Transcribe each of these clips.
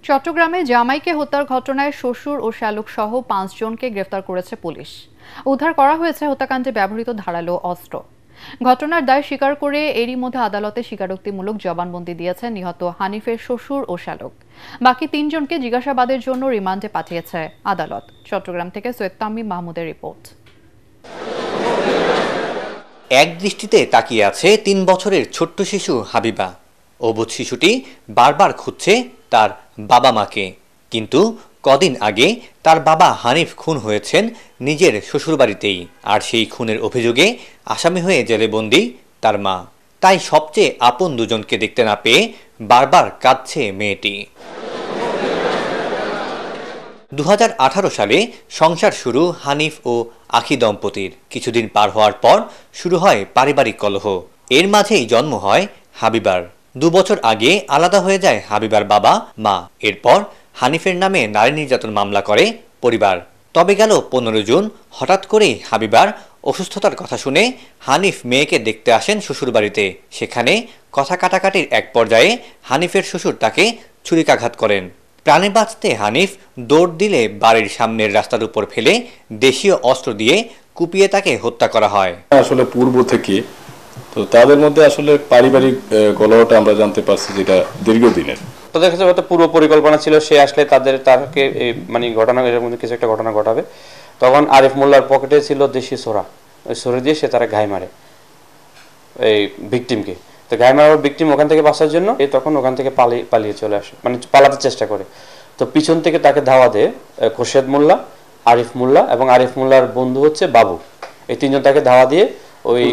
চট্টগ্রামে জামাইকে হত্যার ঘটনায় শ্বশুর ও শ্যালক সহ ৫ জনকে গ্রেফতার করেছে পুলিশ। উদ্ধার করা হয়েছে হত্যাকাণ্ডে ব্যবহৃত ধারালো অস্ত্র। ঘটনার দায় স্বীকার করে এরই মধ্যে আদালতে স্বীকারোক্তিমূলক জবানবন্দি দিয়েছেন নিহত হানিফের শ্বশুর ও শ্যালক। বাকি ৩ জনকে জিজ্ঞাসাবাদের জন্য রিমান্ডে পাঠিয়েছে আদালত। চট্টগ্রাম থেকে সৈয়দ তামিম মাহমুদের রিপোর্ট। এক দৃষ্টিতে তাকিয়ে আছে ৩ বছরের ছোট্ট শিশু হাবিবা। অবুঝ শিশুটি বারবার খুঁজছে তার বাবা মাকে, কিন্তু কদিন আগে তার বাবা হানিফ খুন হয়েছেন নিজের শ্বশুরবাড়িতেই। আর সেই খুনের অভিযোগে আসামি হয়ে জেলে বন্দী তার মা। তাই সবচেয়ে আপন দুজনকে দেখতে না পেয়ে বারবার কাঁদছে মেয়েটি। ২০১৮ সালে সংসার শুরু হানিফ ও আখি দম্পতির। কিছুদিন পার হওয়ার পর শুরু হয় পারিবারিক কলহ। এর মাঝেই জন্ম হয় হাবিবার। ২ বছর আগে আলাদা হয়ে যায় হাবিবার বাবা মা। এরপর হানিফের নামে নারী নির্যাতন মামলা করে পরিবার। তবে গেল ১৫ জুন হঠাৎ করেই হাবিবার অসুস্থতার কথা শুনে হানিফ মেয়েকে দেখতে আসেন শ্বশুরবাড়িতে। সেখানে কথা কাটাকাটির এক পর্যায়ে হানিফের শ্বশুর তাকে ছুরিকাঘাত করেন। প্রাণে বাঁচতে হানিফ দৌড় দিলে বাড়ির সামনের রাস্তার উপর ফেলে দেশীয় অস্ত্র দিয়ে কুপিয়ে তাকে হত্যা করা হয়। আসলে পূর্ব থেকে তো তাদের মধ্যে আসলে পারিবারিক কলহটা আমরা জানতে পারছি, যেটা দীর্ঘদিনের। তাদের কাছে হয়তো পূর্ব পরিকল্পনা ছিল, সে আসলে তাকে মানে ঘটনা এর মধ্যে কিছু একটা ঘটনা ঘটাবে। তখন আরিফ মোল্লার পকেটে ছিল দেশি সোরা, ওই সোরা দিয়ে সে তারা ঘাই মারে এই ভিকটিমকে। তো ঘাই মারার ভিকটিম ওখান থেকে বাঁচার জন্য তখন ওখান থেকে পালিয়ে চলে আসে, মানে পালাতে চেষ্টা করে। তো পিছন থেকে তাকে ধাওয়া দেয় খোরশেদ মোল্লা, আরিফ মোল্লা এবং আরিফ মোল্লার বন্ধু হচ্ছে বাবু। এই 3 জন তাকে ধাওয়া দিয়ে ওই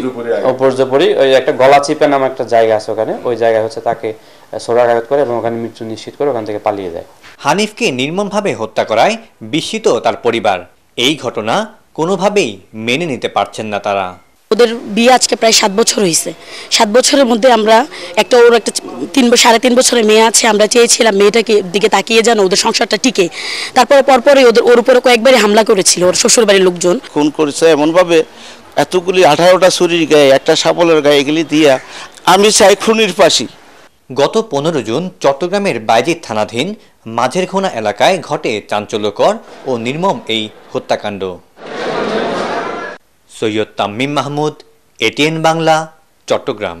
পর্যপরি ওই একটা গলা চিপে নামে একটা জায়গা আছে, ওখানে ওই জায়গায় হচ্ছে তাকে সোরাঘাত করে এবং ওখানে মৃত্যু নিশ্চিত করে ওখান থেকে পালিয়ে যায়। হানিফকে নির্মমভাবে হত্যা করায় বিস্মিত তার পরিবার। এই ঘটনা কোনোভাবেই মেনে নিতে পারছেন না তারা। ওদের বিয়ে আজকে প্রায় 7 বছর হয়েছে। 7 বছরের মধ্যে আমরা ওর একটা 3.5 বছরের মেয়ে আছে। আমরা চেয়েছিলাম মেয়েটাকে দিকে তাকিয়ে যেন ওদের সংসারটা টিকে। তারপরে পরপরই ওর উপরে কয়েকবারই হামলা করেছিল ওর শ্বশুরবাড়ির লোকজন। খুন করেছে এমনভাবে, এতগুলি 18টা ছুরির গায়ে, একটা সাপলের গায়ে, এগুলি দিয়া আমি চাই খুনির ফাঁসি। গত 15 জুন চট্টগ্রামের বাইজিদ থানাধীন মাঝেরঘোনা এলাকায় ঘটে চাঞ্চল্যকর ও নির্মম এই হত্যাকাণ্ড। সৈয়দ তামিম মাহমুদ, এটিএন বাংলা, চট্টগ্রাম।